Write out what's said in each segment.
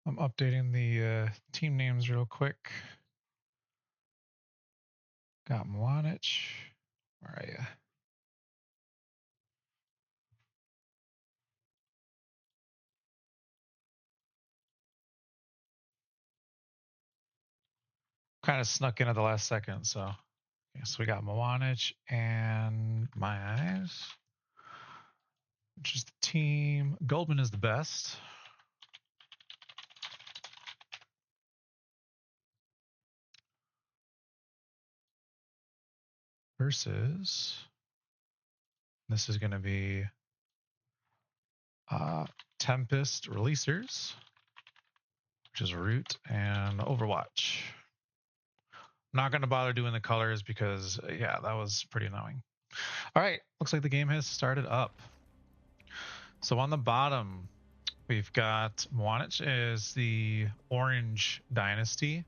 I'm updating the team names real quick. Got Muonic. Where are you? Kind of snuck in at the last second, so we got Muonic and MyEyes, which is the team. Goldman is the best. Versus, this is going to be Tempest Releasers, which is Root and Overwatch. I'm not going to bother doing the colors because, yeah, that was pretty annoying. All right, looks like the game has started up. So on the bottom, we've got Muonic as the Orange Dynasty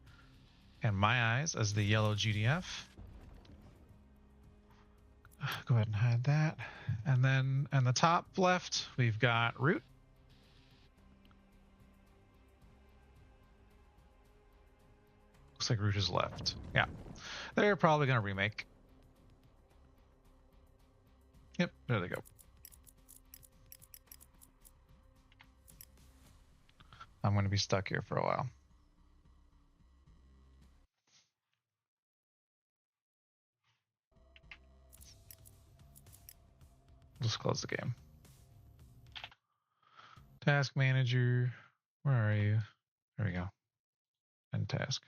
and MyEyes as the Yellow GDF. Go ahead and hide that. And then on the top left, we've got Root. Looks like Root is left. Yeah. They're probably going to remake. Yep, there they go. I'm going to be stuck here for a while. Just close the game. Task manager. Where are you? There we go. And task.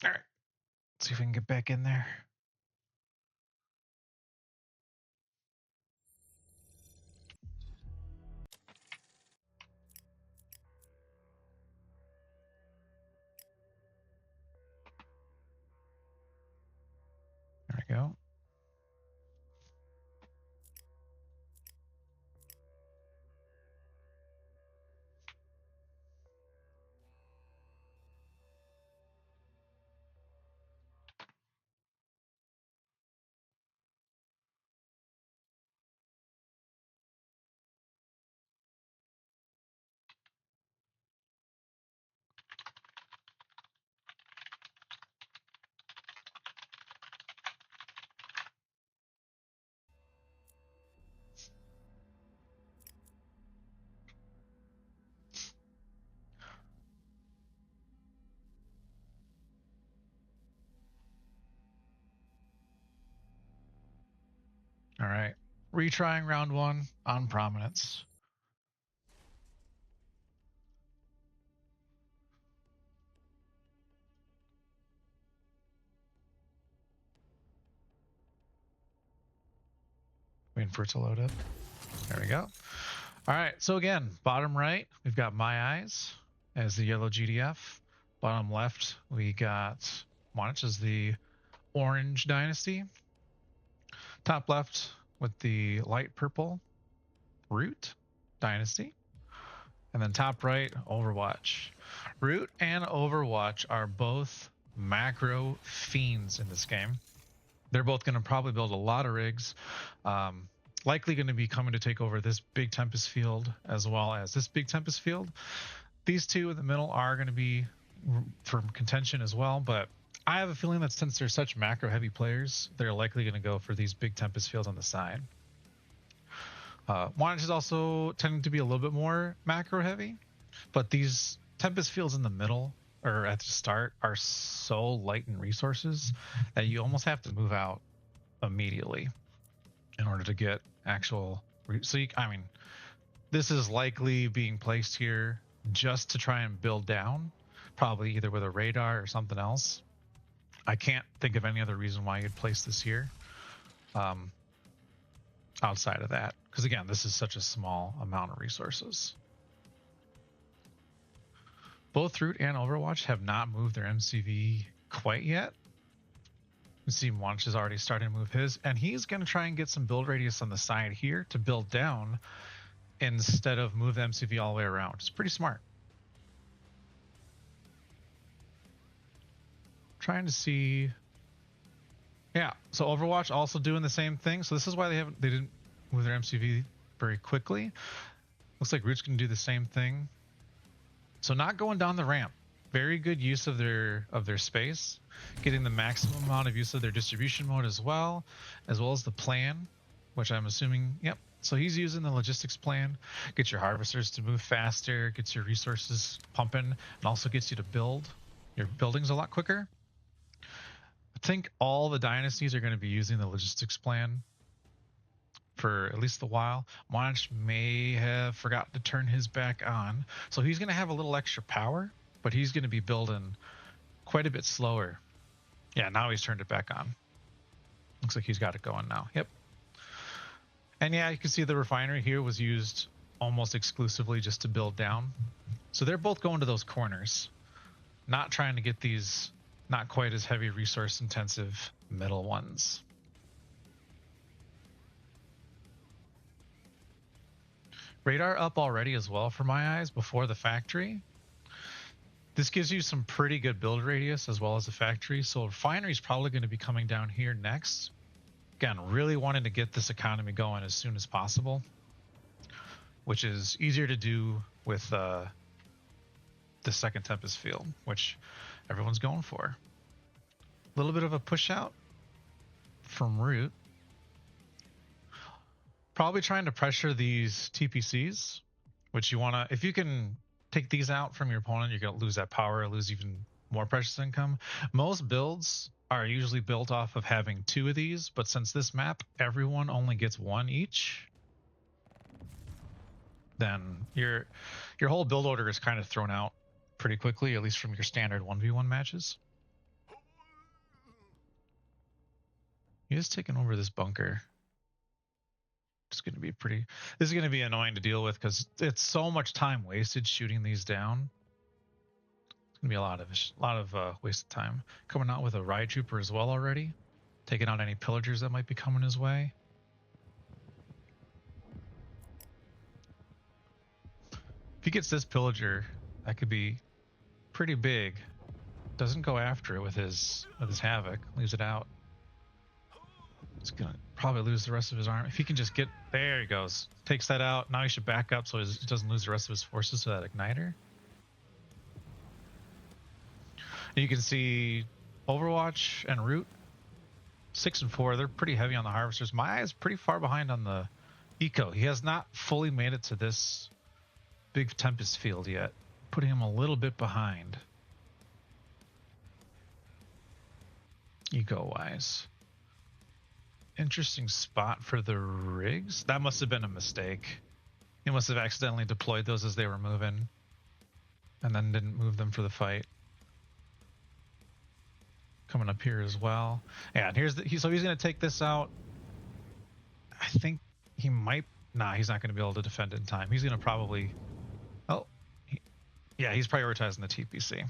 All right. Let's see if we can get back in there. There we go. All right. Retrying round one on prominence. Waiting for it to load up. There we go. All right. So again, bottom right, we've got MyEyes as the Yellow GDF. Bottom left, we got Muonic as the Orange Dynasty. Top left with the light purple Root Dynasty. And then top right, Overwatch. Root and Overwatch are both macro fiends in this game. They're both going to probably build a lot of rigs. Likely going to be coming to take over this big Tempest field as well as this big Tempest field. These two in the middle are going to be for contention as well, but I have a feeling that since they're such macro heavy players, they're likely going to go for these big Tempest fields on the side. Muonic is also tending to be a little bit more macro heavy, but these Tempest fields in the middle or at the start are so light in resources that you almost have to move out immediately in order to get actual. I mean, this is likely being placed here just to try and build down, probably either with a radar or something else. I can't think of any other reason why you'd place this here outside of that, because again, this is such a small amount of resources. Both Root and Overwatch have not moved their MCV quite yet. You see Muonic is already starting to move his, and he's going to try and get some build radius on the side here to build down instead of move the MCV all the way around. It's pretty smart. Trying to see Yeah, so Overwatch also doing the same thing. So this is why they didn't move their MCV very quickly. Looks like Root's gonna do the same thing. So not going down the ramp. Very good use of their space, getting the maximum amount of use of their distribution mode as well as the plan, which I'm assuming, yep. So he's using the logistics plan, get your harvesters to move faster, gets your resources pumping, and also gets you to build your buildings a lot quicker. I think all the dynasties are going to be using the logistics plan for at least a while. Muonic may have forgotten to turn his back on, so he's going to have a little extra power, but he's going to be building quite a bit slower. Yeah, now he's turned it back on. Looks like he's got it going now. Yep. And yeah, you can see the refinery here was used almost exclusively just to build down. So they're both going to those corners, not trying to get these not quite as heavy resource intensive middle ones. Radar up already as well for MyEyes before the factory. This gives you some pretty good build radius as well as the factory. So refinery is probably going to be coming down here next. Again, really wanting to get this economy going as soon as possible, which is easier to do with the second Tempest field, which everyone's going for. A little bit of a push out from Root. Probably trying to pressure these TPCs, which you want to, if you can take these out from your opponent, you're going to lose that power, lose even more precious income. Most builds are usually built off of having 2 of these, but since this map, everyone only gets 1 each, then your whole build order is kind of thrown out pretty quickly, at least from your standard 1v1 matches. He's taking over this bunker. It's going to be this is going to be annoying to deal with because it's so much time wasted shooting these down. It's going to be a lot of wasted time. Coming out with a riot trooper as well already, taking out any pillagers that might be coming his way. If he gets this pillager, that could be pretty big. Doesn't go after it with his havoc, leaves it out. He's gonna probably lose the rest of his army. If he can just get, there he goes. Takes that out. Now he should back up so he doesn't lose the rest of his forces to that igniter. And you can see Overwatch and Root 6 and 4. They're pretty heavy on the harvesters. MyEyes is pretty far behind on the eco. He has not fully made it to this big Tempest field yet, putting him a little bit behind eco wise. Interesting spot for the rigs. That must have been a mistake. He must have accidentally deployed those as they were moving and then didn't move them for the fight. Coming up here as well. Yeah, and here's so he's going to take this out. I think he might, he's not going to be able to defend it in time. He's going to probably, yeah, he's prioritizing the TPC.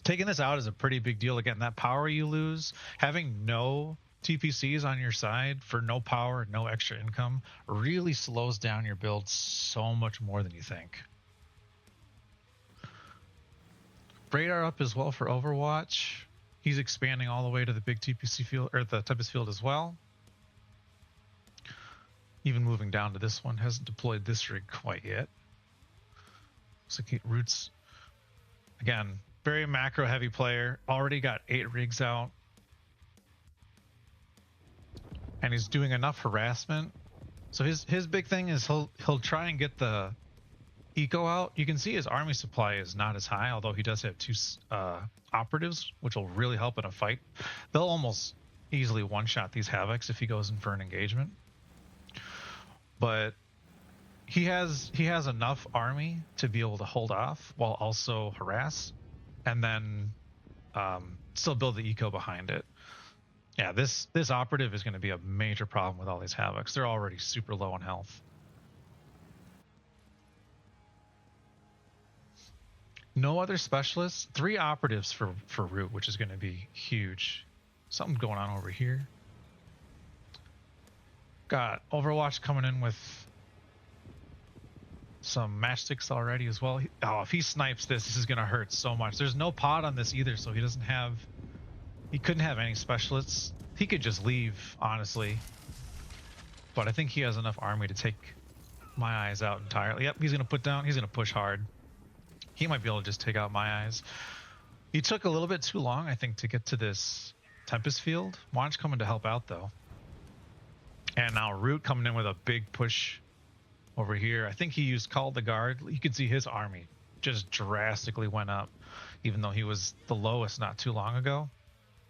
Taking this out is a pretty big deal. Again, that power you lose, having no TPCs on your side for no power, no extra income, really slows down your build so much more than you think. Radar up as well for Overwatch. He's expanding all the way to the big TPC field, or the Tempest field as well. Even moving down to this one, hasn't deployed this rig quite yet. So Root's, again, very macro heavy player, already got 8 rigs out. And he's doing enough harassment. So his big thing is he'll try and get the eco out. You can see his army supply is not as high, although he does have 2 operatives, which will really help in a fight. They'll almost easily one-shot these havocs if he goes in for an engagement. But he has enough army to be able to hold off while also harass, and then still build the eco behind it. Yeah, this operative is going to be a major problem with all these havocs. They're already super low on health. No other specialists. 3 operatives for Root, which is going to be huge. Something going on over here. Got Overwatch coming in with some matchsticks already as well. Oh, if he snipes this is going to hurt so much. There's no pod on this either, so he doesn't have He couldn't have any specialists. He could just leave, honestly. But I think he has enough army to take MyEyes out entirely. Yep, he's going to put down. He's going to push hard. He might be able to just take out MyEyes. He took a little bit too long, I think, to get to this Tempest field. Muonic's coming to help out, though. And now Root coming in with a big push over here. I think he used Call the Guard. You can see his army just drastically went up, even though he was the lowest not too long ago.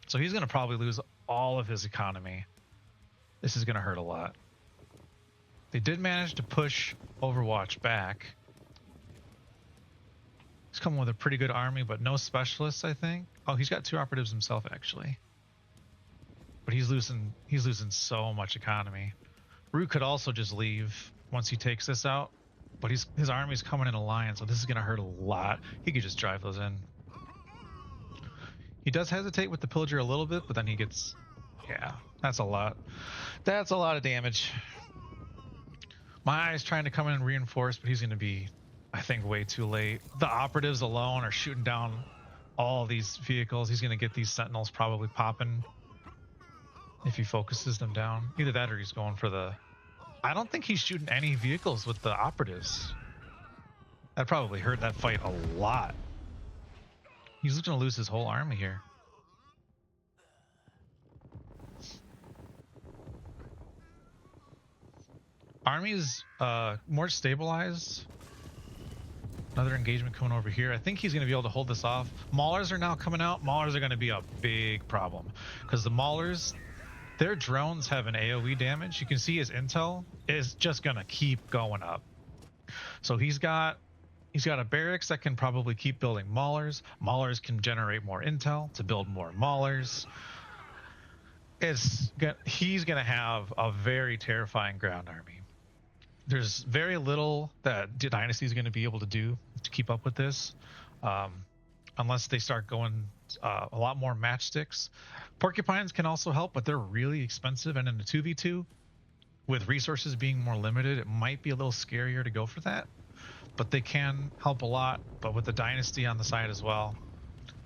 So he's going to probably lose all of his economy. This is going to hurt a lot. They did manage to push Overwatch back. He's coming with a pretty good army, but no specialists, I think. Oh, he's got 2 operatives himself, actually. But he's losing so much economy. Root could also just leave once he takes this out, but his army's coming in a line, so this is going to hurt a lot. He could just drive those in. He does hesitate with the Pillager a little bit, but then he gets... Yeah, that's a lot. That's a lot of damage. MyEyes trying to come in and reinforce, but he's going to be, I think, way too late. The operatives alone are shooting down all these vehicles. He's going to get these sentinels probably popping if he focuses them down. Either that or he's going for the... I don't think he's shooting any vehicles with the operatives. That probably hurt that fight a lot. He's just going to lose his whole army here. Army's more stabilized. Another engagement coming over here. I think he's going to be able to hold this off. Maulers are now coming out. Maulers are going to be a big problem because the Maulers, their drones have an AoE damage. You can see his intel is just going to keep going up. So he's got a barracks that can probably keep building Maulers. Maulers can generate more intel to build more Maulers. He's going to have a very terrifying ground army. There's very little that Dynasty is going to be able to do to keep up with this, unless they start going a lot more matchsticks. Porcupines can also help, but they're really expensive, and in the 2v2, with resources being more limited, it might be a little scarier to go for that. But they can help a lot, but with the Dynasty on the side as well.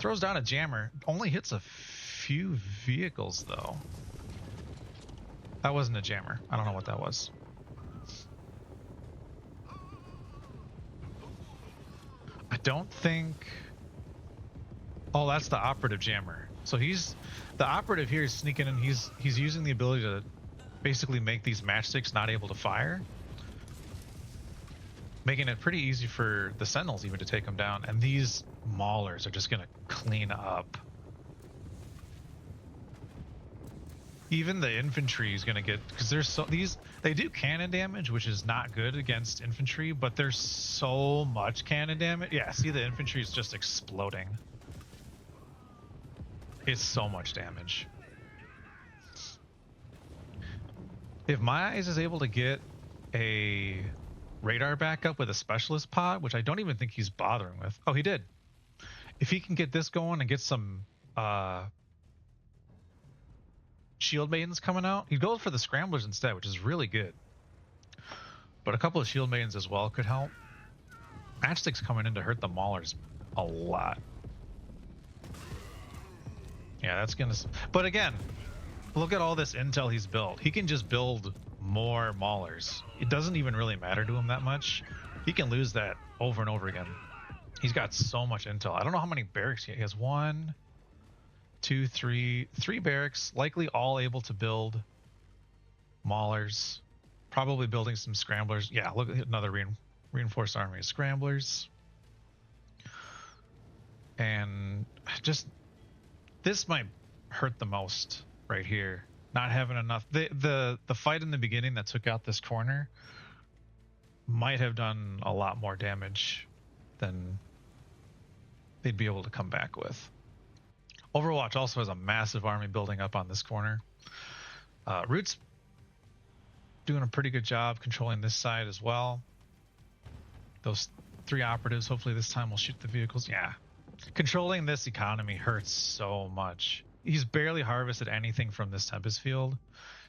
Throws down a jammer. Only hits a few vehicles, though. That wasn't a jammer. I don't know what that was. I don't think... Oh, that's the operative jammer. So the operative here is sneaking in. He's using the ability to basically make these matchsticks not able to fire, making it pretty easy for the Sentinels even to take them down. And these Maulers are just going to clean up. Even the infantry is going to get, because they do cannon damage, which is not good against infantry, but there's so much cannon damage. Yeah, see, the infantry is just exploding. It's so much damage. If MyEyes is able to get a radar backup with a specialist pod, which I don't even think he's bothering with. Oh, he did. If he can get this going and get some shield maidens coming out, he goes for the scramblers instead, which is really good. But a couple of shield maidens as well could help. Matchsticks coming in to hurt the Maulers a lot. Yeah, that's gonna... But again, look at all this intel he's built. He can just build more Maulers. It doesn't even really matter to him that much. He can lose that over and over again. He's got so much intel. I don't know how many barracks he has. 1, 2, 3 barracks, likely all able to build Maulers. Probably building some scramblers. Yeah, look at another reinforced army of scramblers. And just... This might hurt the most right here. Not having enough. The fight in the beginning that took out this corner might have done a lot more damage than they'd be able to come back with. Overwatch also has a massive army building up on this corner. Root's doing a pretty good job controlling this side as well. Those 3 operatives, hopefully this time will shoot the vehicles. Yeah. Controlling this economy hurts so much. He's barely harvested anything from this Tempest field.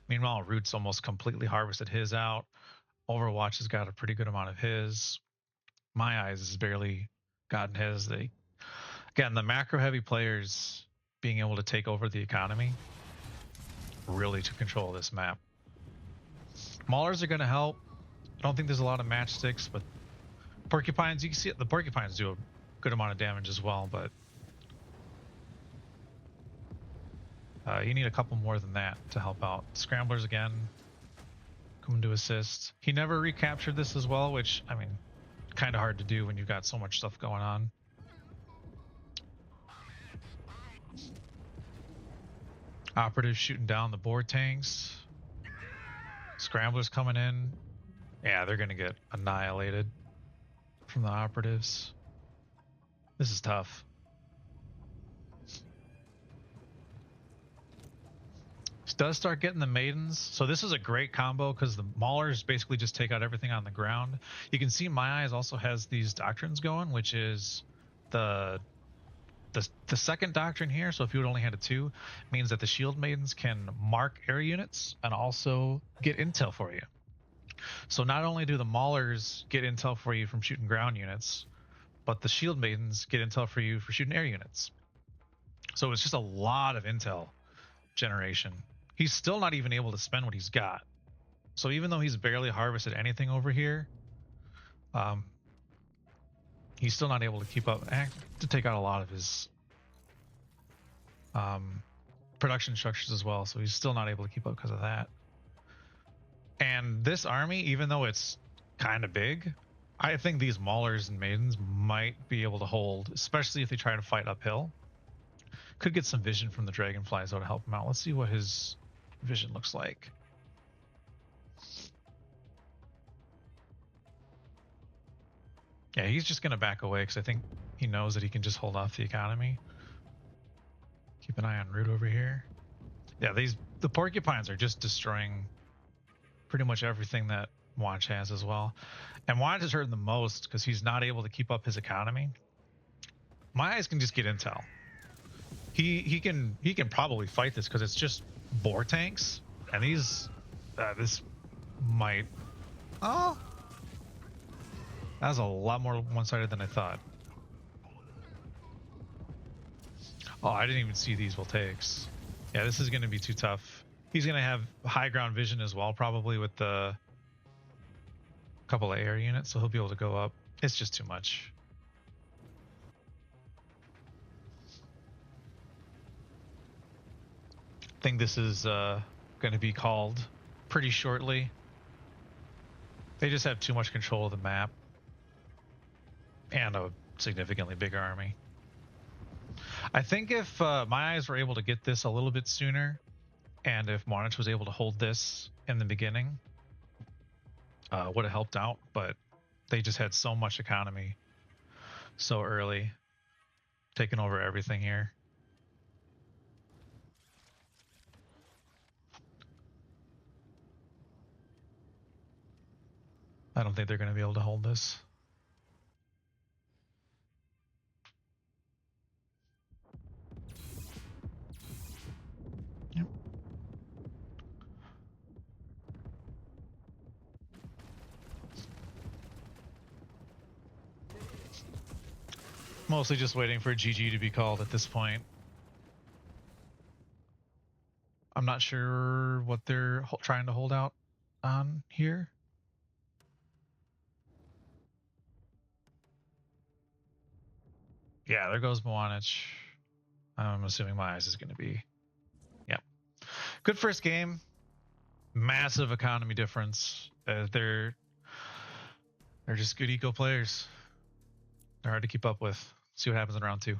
Meanwhile, Root's almost completely harvested his out. Overwatch has got a pretty good amount of his. MyEyes has barely gotten his. Again, the macro heavy players being able to take over the economy really to control this map. Maulers are going to help. I don't think there's a lot of matchsticks, but porcupines, you can see it, the porcupines do a good amount of damage as well, but you need a couple more than that to help out. Scramblers again, coming to assist. He never recaptured this as well, which, I mean, kind of hard to do when you've got so much stuff going on. Operatives shooting down the board tanks. Scramblers coming in. Yeah, they're going to get annihilated from the operatives. This is tough. He does start getting the maidens. So this is a great combo because the maulers basically just take out everything on the ground. You can see MyEyes also has these doctrines going, which is the second doctrine here. So if you would only had a 2, means that the shield maidens can mark air units and also get intel for you. So not only do the maulers get intel for you from shooting ground units, but the shield maidens get intel for you for shooting air units. So it's just a lot of intel generation. He's still not even able to spend what he's got. So even though he's barely harvested anything over here, he's still not able to keep up, to take out a lot of his production structures as well. So he's still not able to keep up because of that. And this army, even though it's kind of big, I think these maulers and maidens might be able to hold, especially if they try to fight uphill. Could get some vision from the dragonflies though to help him out. Let's see what his vision looks like. Yeah, he's just going to back away because I think he knows that he can just hold off the economy. Keep an eye on Root over here. Yeah, the porcupines are just destroying pretty much everything that Watch has as well. And Watch is hurting the most because he's not able to keep up his economy. MyEyes can just get intel. He can probably fight this because it's just boar tanks, and these this might. Oh, that was a lot more one-sided than I thought. Oh, I didn't even see these will takes. Yeah, this is going to be too tough. He's going to have high ground vision as well, probably with the couple of air units, so he'll be able to go up. It's just too much. I think this is going to be called pretty shortly. They just have too much control of the map and a significantly bigger army. I think if MyEyes were able to get this a little bit sooner, and if Muonic was able to hold this in the beginning, would have helped out, but they just had so much economy so early, taking over everything here. I don't think they're going to be able to hold this. Yep. Mostly just waiting for GG to be called at this point. I'm not sure what they're trying to hold out on here. Yeah, there goes Muonic. I'm assuming MyEyes is going to be. Yeah. Good first game. Massive economy difference. They're just good eco players. They're hard to keep up with. See what happens in round 2.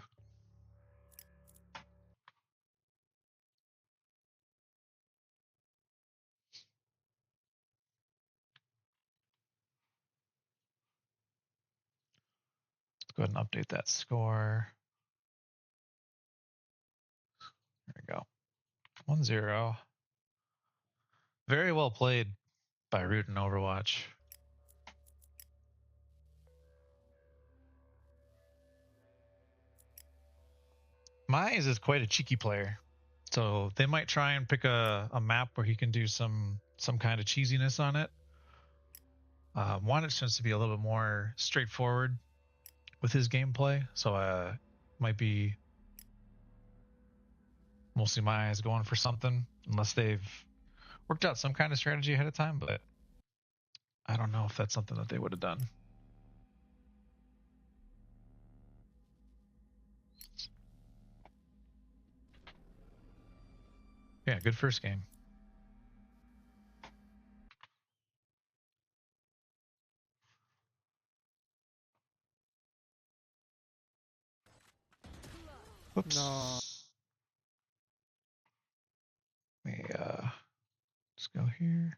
Let's go ahead and update that score. There we go. 1-0. Very well played by Root and Overwatch. MyEyes is quite a cheeky player. So they might try and pick a map where he can do some kind of cheesiness on it. Muonic tends to be a little bit more straightforward with his gameplay, so might be Mostly MyEyes going for something, unless they've worked out some kind of strategy ahead of time, but I don't know if that's something that they would have done. Yeah, good first game. Whoops. No. Let me just go here.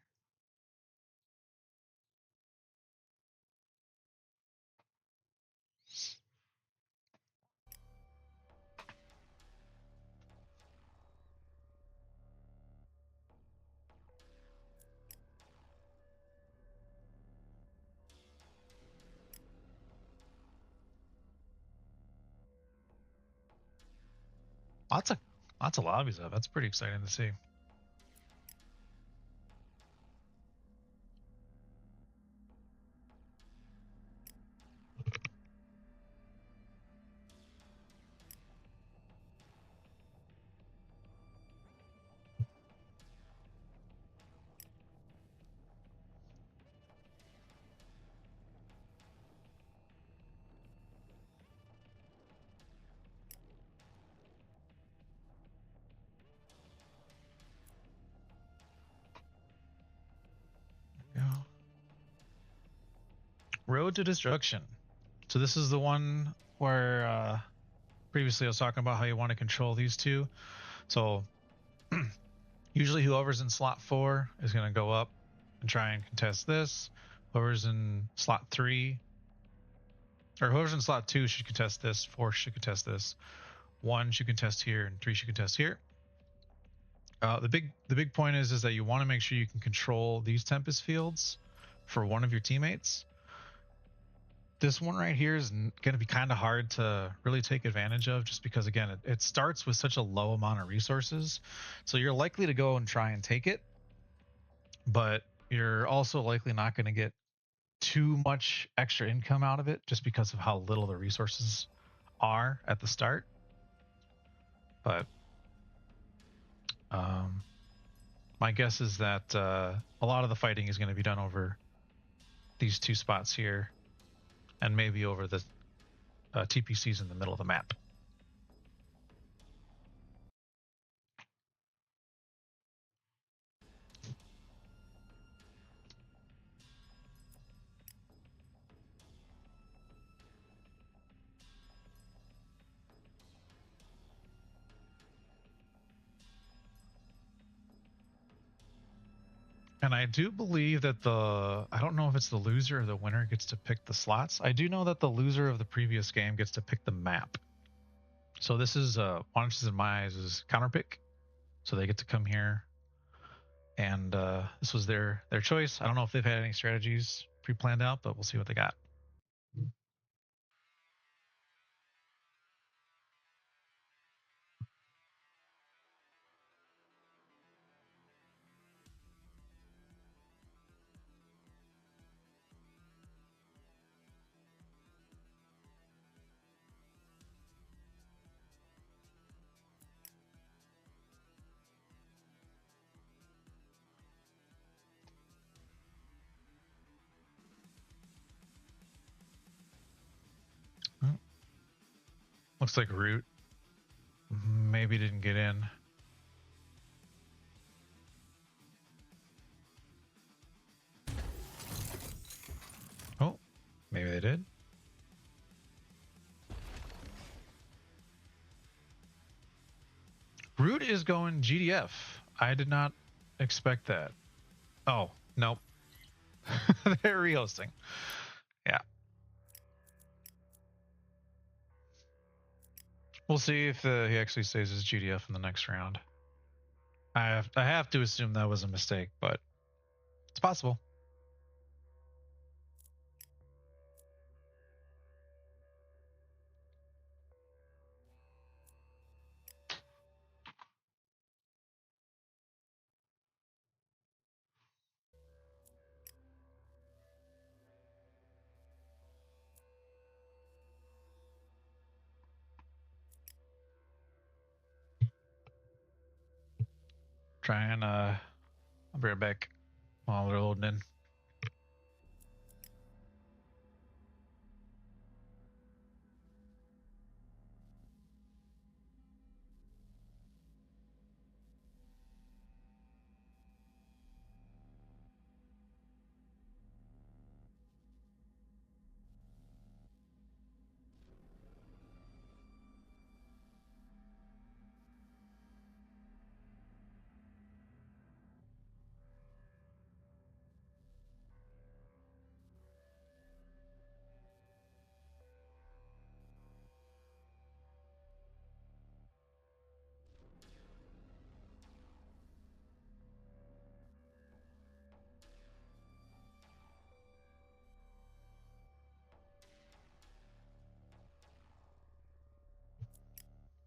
Lots of lobbies up. That's pretty exciting to see. Yeah. Road to Destruction. So this is the one where previously I was talking about how you want to control these two. So usually whoever's in slot 4 is going to go up and try and contest this. Whoever's in slot 3, or whoever's in slot 2 should contest this. 4 should contest this. 1 should contest here, and 3 should contest here. The big point is that you want to make sure you can control these Tempest fields for one of your teammates. This one right here is going to be kind of hard to really take advantage of, just because again it starts with such a low amount of resources, so you're likely to go and try and take it, but you're also likely not going to get too much extra income out of it just because of how little the resources are at the start. But my guess is that a lot of the fighting is going to be done over these two spots here, and maybe over the TPCs in the middle of the map. And I do believe that I don't know if it's the loser or the winner gets to pick the slots. I do know that the loser of the previous game gets to pick the map. So this is Muonic's and MyEyes' counterpick. So they get to come here, and this was their choice. I don't know if they've had any strategies pre-planned out, but we'll see what they got. Looks like Root maybe didn't get in. Oh, maybe they did. Root is going GDF. I did not expect that. Oh, nope. They're rehosting. Yeah. We'll see if he actually stays as GDF in the next round. I have to assume that was a mistake, but it's possible. try and I'll be right back while they're loading in.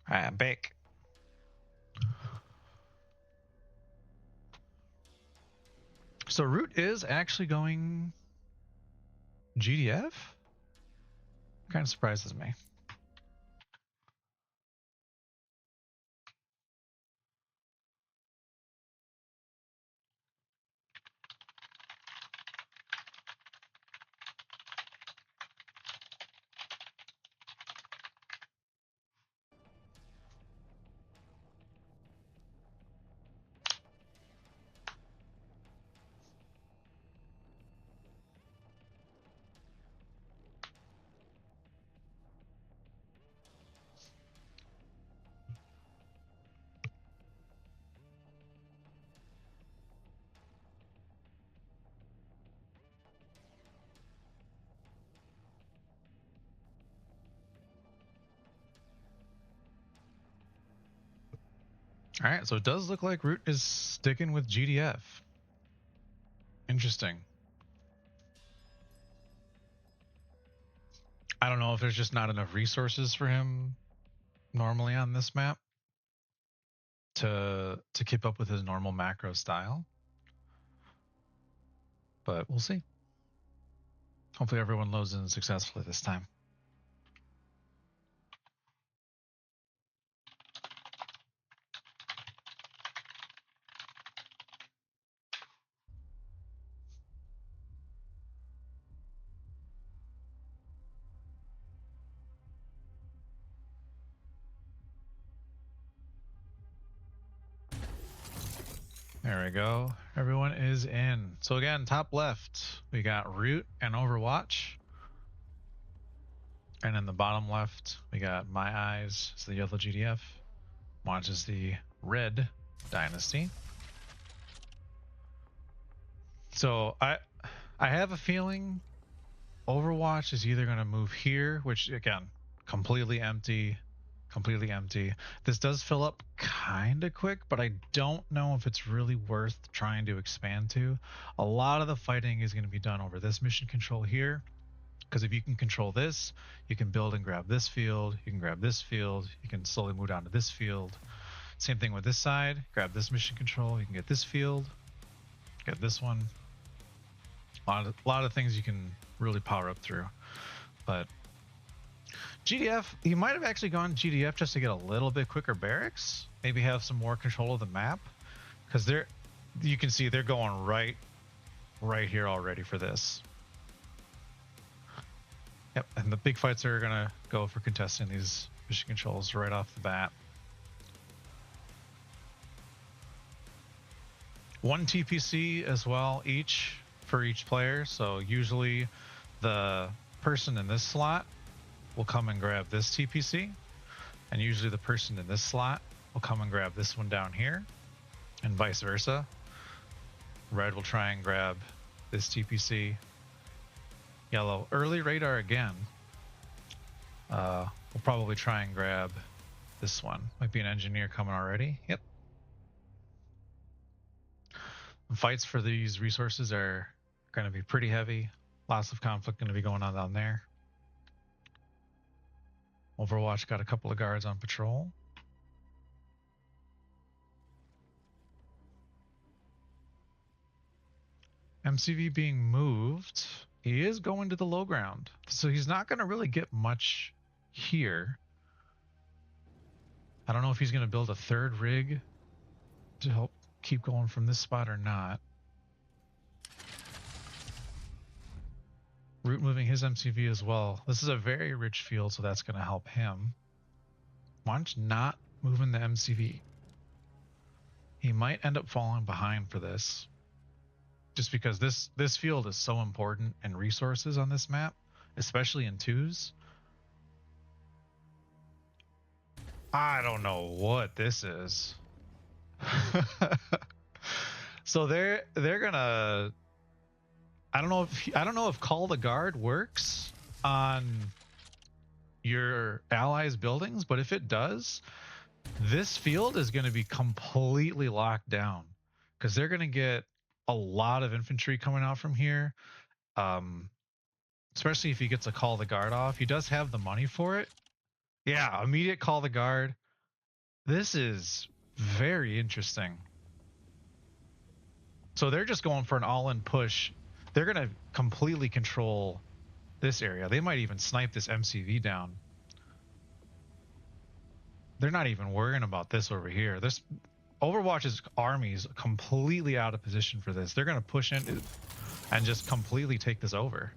Alright, I'm back. So Root is actually going GDF? Kind of surprises me. All right, so it does look like Root is sticking with GDF. Interesting. I don't know if there's just not enough resources for him normally on this map to keep up with his normal macro style. But we'll see. Hopefully everyone loads in successfully this time. There we go. Everyone is in. So again, top left, we got Root and Overwatch. And in the bottom left, we got MyEyes, it's the yellow GDF. Muonic is the red Dynasty. So I have a feeling Overwatch is either going to move here, which again, completely empty. This does fill up kind of quick, but I don't know if it's really worth trying to expand to. A lot of the fighting is going to be done over this mission control here, because if you can control this, you can build and grab this field, you can grab this field, you can slowly move down to this field. Same thing with this side, grab this mission control, you can get this field, get this one. A lot of things you can really power up through. But GDF, he might have actually gone GDF just to get a little bit quicker barracks, maybe have some more control of the map, because you can see they're going right here already for this. Yep, and the big fights are gonna go for contesting these mission controls right off the bat. One TPC as well each for each player, so usually the person in this slot will come and grab this TPC, and usually the person in this slot will come and grab this one down here, and vice versa. Red will try and grab this TPC. Yellow, early radar again. We'll probably try and grab this one. Might be an engineer coming already. Yep. The fights for these resources are going to be pretty heavy. Lots of conflict going to be going on down there. Overwatch got a couple of guards on patrol. MCV being moved. He is going to the low ground, so he's not going to really get much here. I don't know if he's going to build a third rig to help keep going from this spot or not. Root moving his MCV as well. This is a very rich field, so that's going to help him. Muonic not moving the MCV. He might end up falling behind for this. Just because this field is so important in resources on this map, especially in twos. I don't know what this is. So they're gonna. I don't know if Call the Guard works on your allies' buildings, but if it does, this field is going to be completely locked down because they're going to get a lot of infantry coming out from here. Especially if he gets a Call the Guard off. He does have the money for it. Yeah, immediate Call the Guard. This is very interesting. So they're just going for an all-in push. They're going to completely control this area. They might even snipe this MCV down. They're not even worrying about this over here. This Overwatch's army's completely out of position for this. They're going to push in and just completely take this over.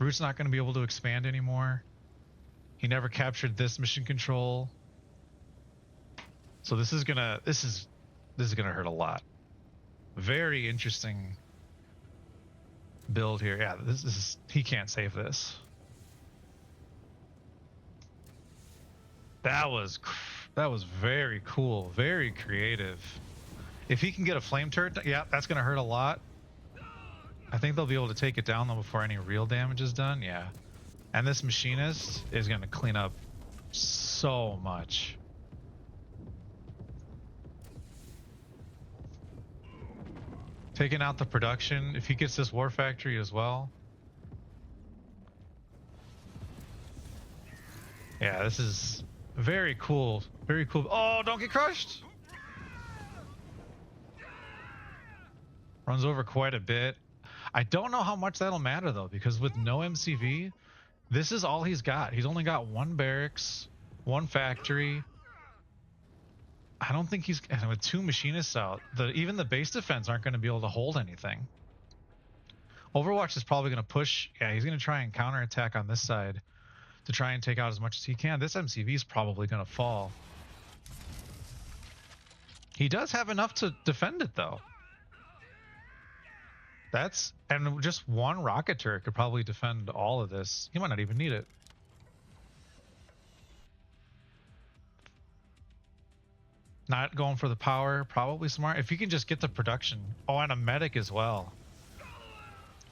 Root's not going to be able to expand anymore. He never captured this mission control. So this is gonna hurt a lot. Very interesting build here. Yeah, this is, he can't save this. That was very cool, very creative. If he can get a flame turret, yeah, that's gonna hurt a lot. I think they'll be able to take it down though before any real damage is done. Yeah, and this machinist is gonna clean up so much. Taking out the production. If he gets this war factory as well. Yeah, this is very cool. Very cool. Oh, don't get crushed. Runs over quite a bit. I don't know how much that'll matter though, because with no MCV, this is all he's got. He's only got one barracks, one factory. I don't think he's, and with two machinists out, even the base defense aren't going to be able to hold anything. Overwatch is probably going to push. Yeah, he's going to try and counterattack on this side to try and take out as much as he can. This MCV is probably going to fall. He does have enough to defend it though. And just one rocket turret could probably defend all of this. He might not even need it. Not going for the power, probably smart. If you can just get the production. Oh, and a medic as well.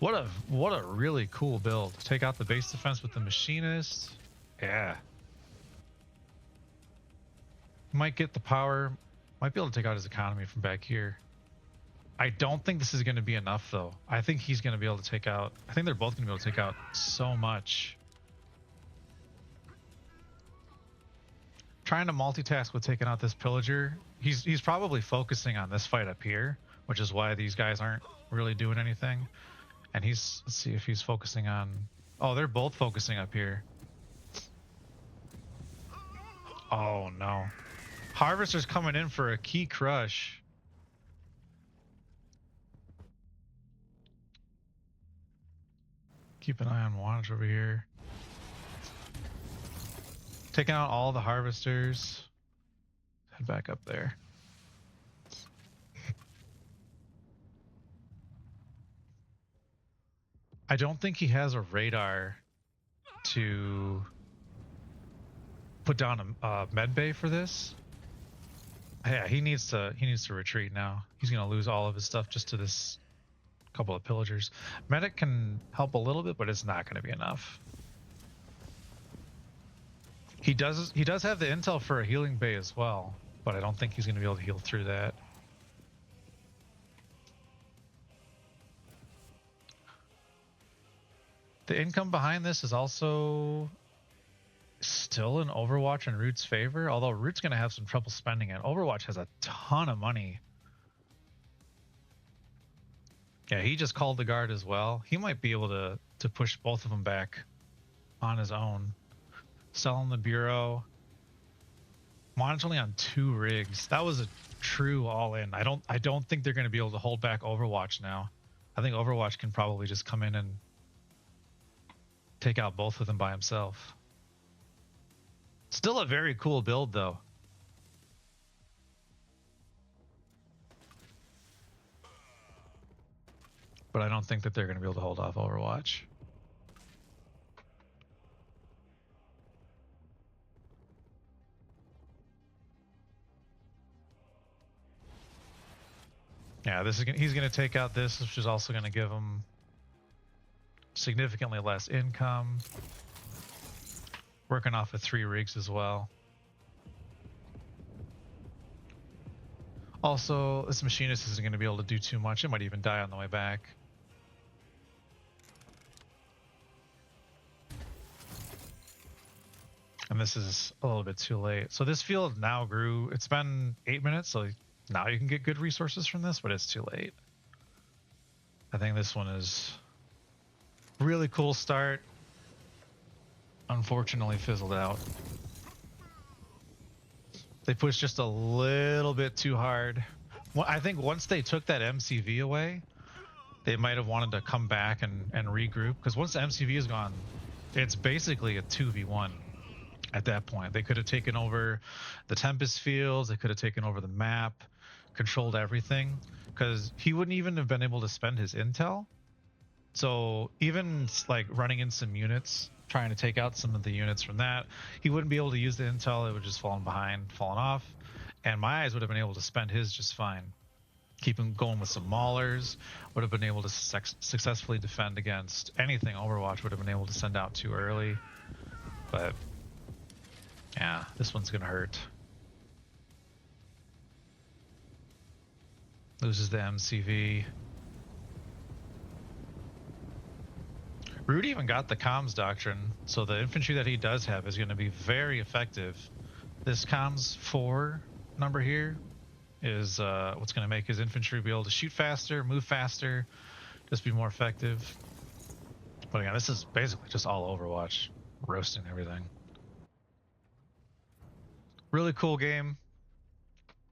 What a really cool build. Take out the base defense with the machinist. Yeah. Might get the power. Might be able to take out his economy from back here. I don't think this is going to be enough though. I think he's going to be able to take out, I think they're both going to be able to take out so much. Trying to multitask with taking out this pillager. He's probably focusing on this fight up here, which is why these guys aren't really doing anything. And let's see if he's focusing on, oh, they're both focusing up here. Oh no. Harvester's coming in for a key crush. Keep an eye on Muonic over here. Taking out all the harvesters. Head back up there. I don't think he has a radar to put down a med bay for this. Yeah, he needs to retreat now. He's gonna lose all of his stuff just to this couple of pillagers. Medic can help a little bit, but it's not going to be enough. He does have the intel for a healing bay as well, but I don't think he's going to be able to heal through that. The income behind this is also still in Overwatch and Root's favor, although Root's going to have some trouble spending it. Overwatch has a ton of money. Yeah, he just called the guard as well. He might be able to push both of them back on his own. Selling the bureau. Muonic's only on 2 rigs. That was a true all-in. I don't think they're going to be able to hold back Overwatch now. I think Overwatch can probably just come in and take out both of them by himself. Still a very cool build, though. But I don't think that they're going to be able to hold off Overwatch. Yeah, he's going to take out this, which is also going to give him significantly less income. Working off of 3 rigs as well. Also, this machinist isn't going to be able to do too much. It might even die on the way back. And this is a little bit too late. So this field now grew. It's been 8 minutes, so now you can get good resources from this, but it's too late. I think this one is really cool start. Unfortunately fizzled out. They pushed just a little bit too hard. Well, I think once they took that MCV away, they might have wanted to come back and regroup, because once the MCV is gone, it's basically a 2v1 at that point. They could have taken over the Tempest fields, they could have taken over the map, controlled everything, because he wouldn't even have been able to spend his intel. So even like running in some units, trying to take out some of the units from that, he wouldn't be able to use the intel. It would just fallen behind, fallen off, and MyEyes would have been able to spend his just fine. Keep him going with some maulers, would have been able to successfully defend against anything Overwatch would have been able to send out too early. But yeah, this one's gonna hurt. Loses the MCV. Rude even got the comms doctrine, so the infantry that he does have is going to be very effective. This comms 4 number here is what's going to make his infantry be able to shoot faster, move faster, just be more effective. But again, this is basically just all Overwatch, roasting everything. Really cool game.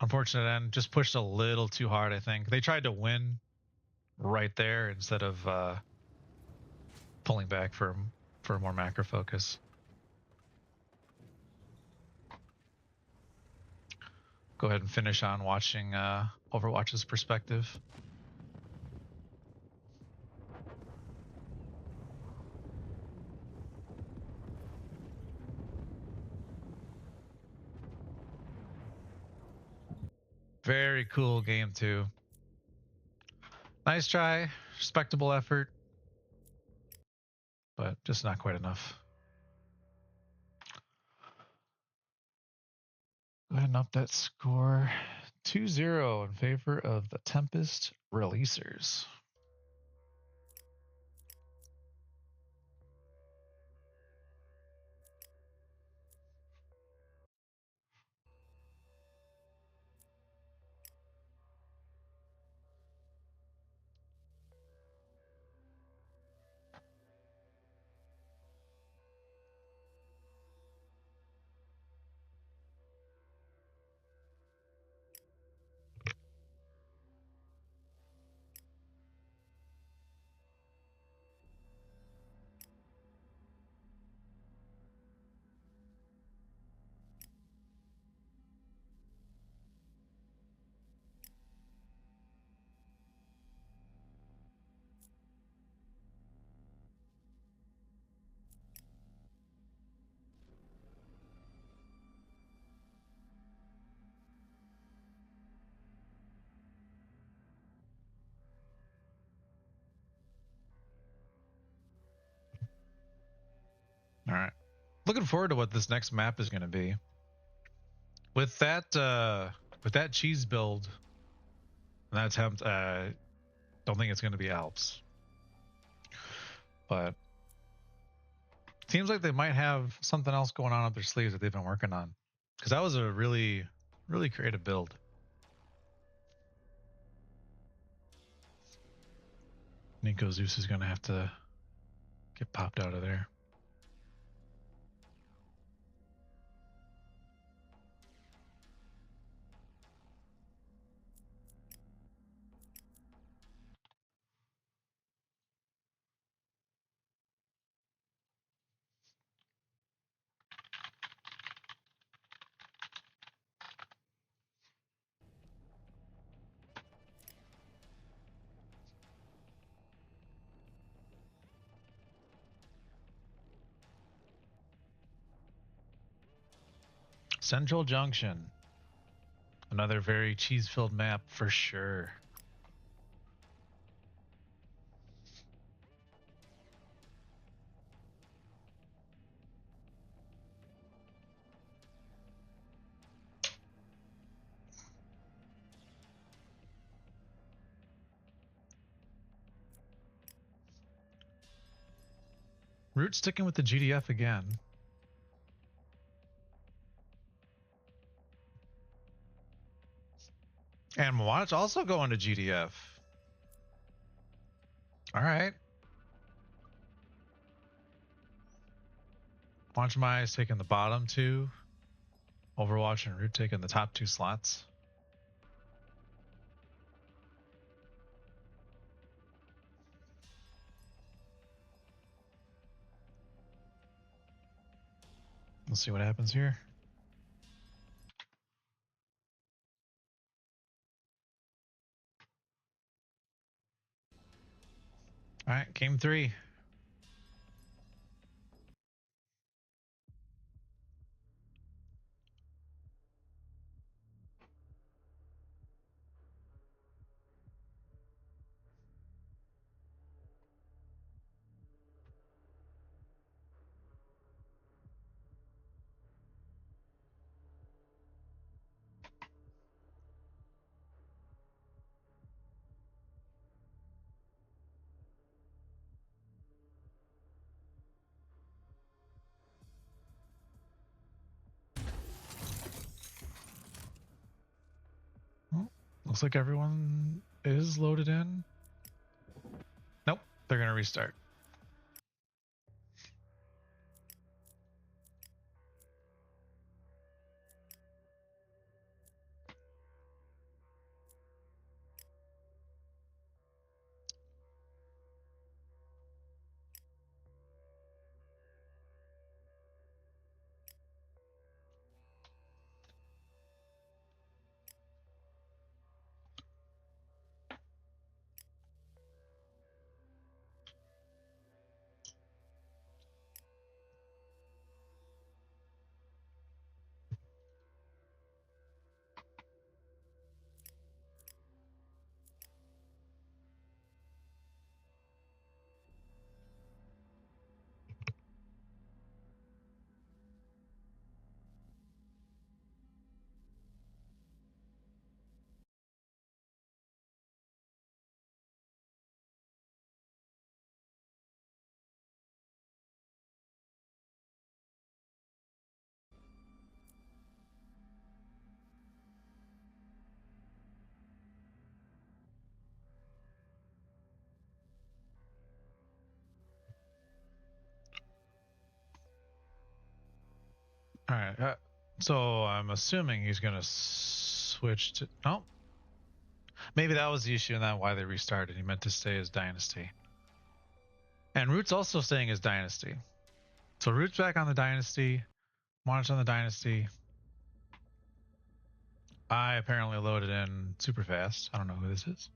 Unfortunate end, just pushed a little too hard, I think. They tried to win right there instead of pulling back for a more macro focus. Go ahead and finish on watching Overwatch's perspective. Very cool game too. Nice try, respectable effort, but just not quite enough. Go ahead and up that score. 2-0 in favor of the Tempest releasers. All right. Looking forward to what this next map is going to be. With that cheese build, that attempt, don't think it's going to be Alps. But seems like they might have something else going on up their sleeves that they've been working on. Because that was a really, really creative build. Nico Zeus is going to have to get popped out of there. Central Junction. Another very cheese-filled map for sure. Root sticking with the GDF again. And Muonic also going to GDF. All right. Watch MyEyes taking the bottom two. Overwatch and Root taking the top two slots. Let's see what happens here. All right, game 3. Well, looks like everyone is loaded in. Nope, they're going to restart. All right, so I'm assuming he's going to switch to... No. Maybe that was the issue and that's why they restarted. He meant to stay as Dynasty. And Root's also staying as Dynasty. So Root's back on the Dynasty. Muonic's on the Dynasty. I apparently loaded in super fast. I don't know who this is.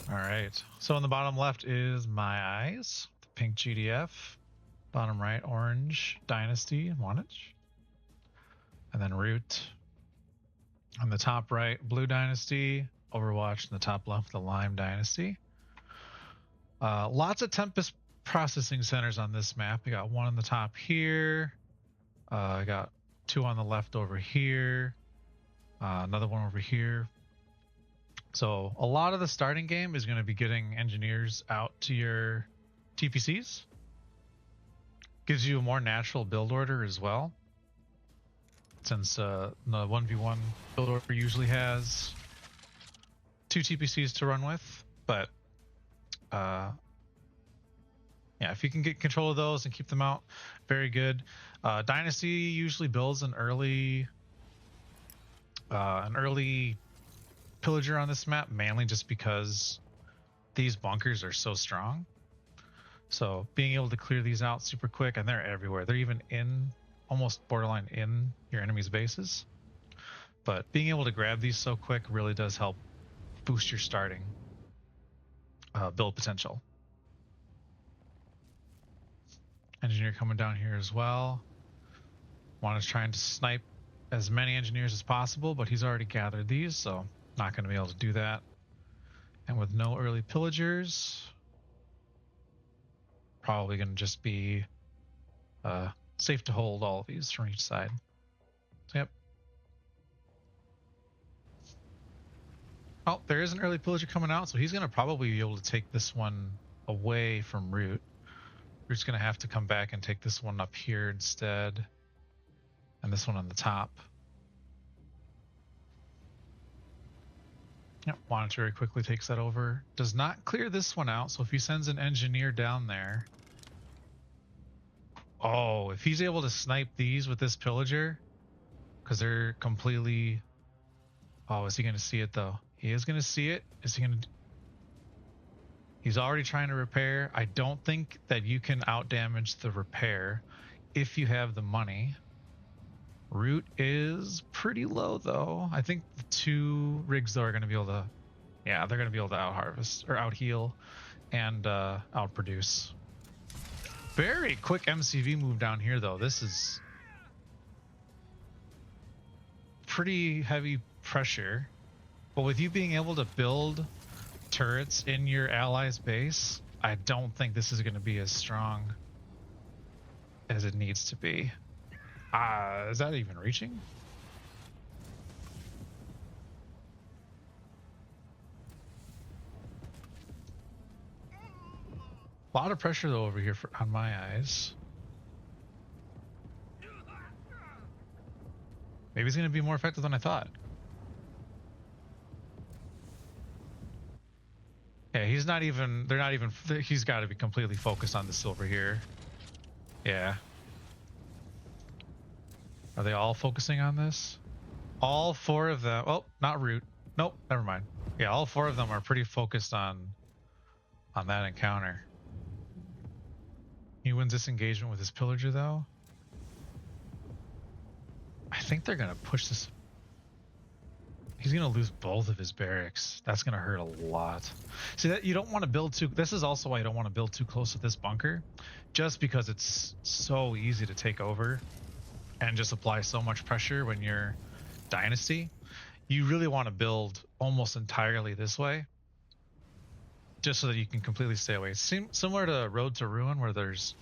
All right. So on the bottom left is MyEyes, the pink GDF. Bottom right, orange Dynasty, Muonic. And then Root. On the top right, blue Dynasty. Overwatch in the top left, the lime Dynasty. Lots of Tempest processing centers on this map. We got one on the top here. I got two on the left over here. Another one over here. So a lot of the starting game is going to be getting engineers out to your TPCs. Gives you a more natural build order as well. Since the 1v1 build order usually has 2 TPCs to run with. But yeah, if you can get control of those and keep them out, very good. Dynasty usually builds an early pillager on this map, mainly just because these bunkers are so strong. So being able to clear these out super quick, and they're everywhere. They're even in, almost borderline in your enemy's bases. But being able to grab these so quick really does help boost your starting. build potential. Engineer coming down here as well. Juan is trying to snipe as many engineers as possible, but he's already gathered these, so not going to be able to do that. And with no early pillagers, probably going to just be safe to hold all of these from each side. So, yep. Oh, there is an early pillager coming out, so he's going to probably be able to take this one away from Root. Root's going to have to come back and take this one up here instead, and this one on the top. Yep, Monitor very quickly takes that over. Does not clear this one out, so if he sends an engineer down there... Oh, if he's able to snipe these with this pillager, because they're completely... Oh, is he going to see it, though? He is going to see it. Is he going to... He's already trying to repair. I don't think that you can out-damage the repair if you have the money. Root is pretty low, though. I think the 2 rigs, though, are going to be able to... Yeah, they're going to be able to out-harvest, or out-heal, and out-produce. Very quick MCV move down here, though. This is... pretty heavy pressure. But with you being able to build turrets in your allies' base, I don't think this is going to be as strong as it needs to be. Is that even reaching? A lot of pressure though over here on MyEyes. Maybe it's going to be more effective than I thought. Yeah, he's not even, they're not even, he's got to be completely focused on the silver here. Yeah. Are they all focusing on this? All 4 of them, oh, not Root. Nope, never mind. Yeah, all 4 of them are pretty focused on that encounter. He wins this engagement with his pillager though. I think they're gonna push this. He's gonna lose both of his barracks. That's gonna hurt a lot. See, that you don't want to build too. This is also why you don't want to build too close to this bunker, just because it's so easy to take over and just apply so much pressure when you're Dynasty. You really want to build almost entirely this way, just so that you can completely stay away. Similar to Road to Ruin, where there's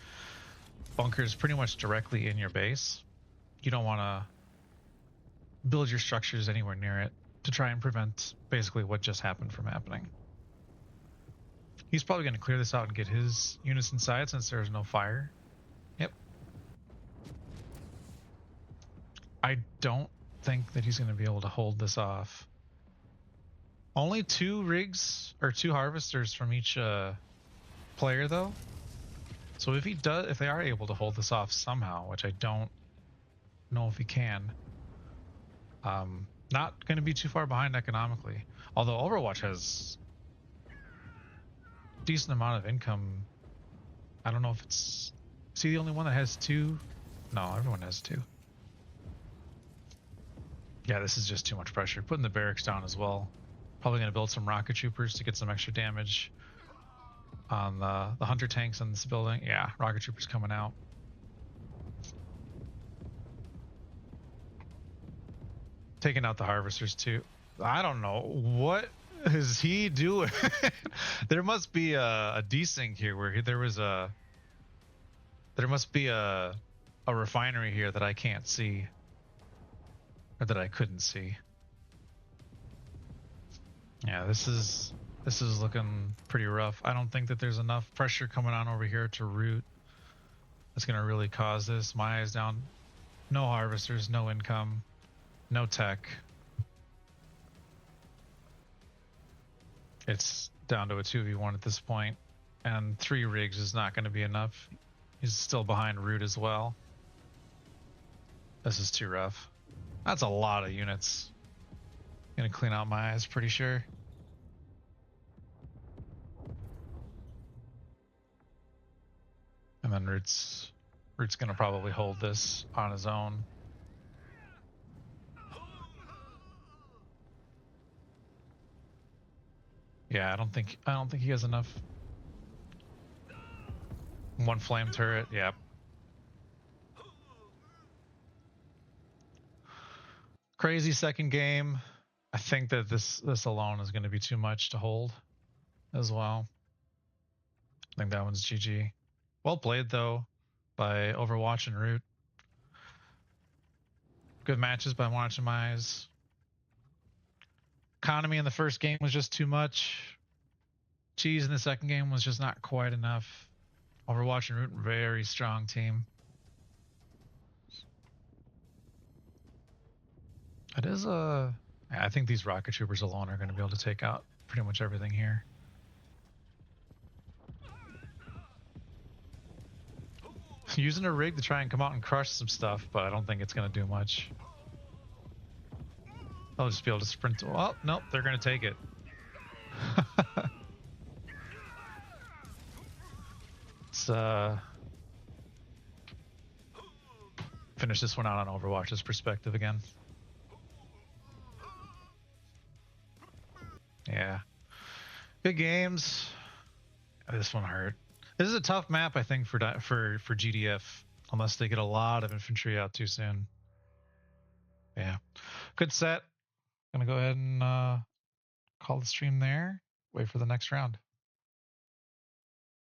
bunkers pretty much directly in your base. You don't want to build your structures anywhere near it to try and prevent basically what just happened from happening. He's probably going to clear this out and get his units inside since there's no fire. Yep. I don't think that he's going to be able to hold this off. Only 2 rigs or 2 harvesters from each player though. So if he does, if they are able to hold this off somehow, which I don't know if he can, not going to be too far behind economically. Although Overwatch has a decent amount of income. I don't know if it's... Is he the only one that has 2? No, everyone has 2. Yeah, this is just too much pressure. Putting the barracks down as well. Probably going to build some rocket troopers to get some extra damage on the hunter tanks in this building. Yeah, rocket troopers coming out. Taking out the harvesters too. I don't know. What is he doing? There must be a desync here where there was a... There must be a refinery here that I can't see. Or that I couldn't see. Yeah, this is looking pretty rough. I don't think that there's enough pressure coming on over here to Root. That's gonna really cause this. MyEyes down. No harvesters, no income, no tech. It's down to a 2v1 at this point, and 3 rigs is not going to be enough. He's still behind Root as well. This is too rough. That's a lot of units. Gonna clean out MyEyes, pretty sure. And then Root's gonna probably hold this on his own. Yeah, I don't think he has enough. One flame turret, yeah. Crazy second game. I think that this alone is going to be too much to hold as well. I think that one's GG. Well played though by Overwatch and Root. Good matches by Muonic and MyEyes. Economy in the first game was just too much. Cheese in the second game was just not quite enough. Overwatch and Root, very strong team. It is a. I think these rocket troopers alone are going to be able to take out pretty much everything here. Using a rig to try and come out and crush some stuff, but I don't think it's going to do much. I'll just be able to sprint. Well, nope, they're going to take it. Let's finish this one out on Overwatch's perspective again. Yeah. Good games. This one hurt. This is a tough map, I think, for GDF, unless they get a lot of infantry out too soon. Yeah. Good set. Gonna go ahead and call the stream there. Wait for the next round.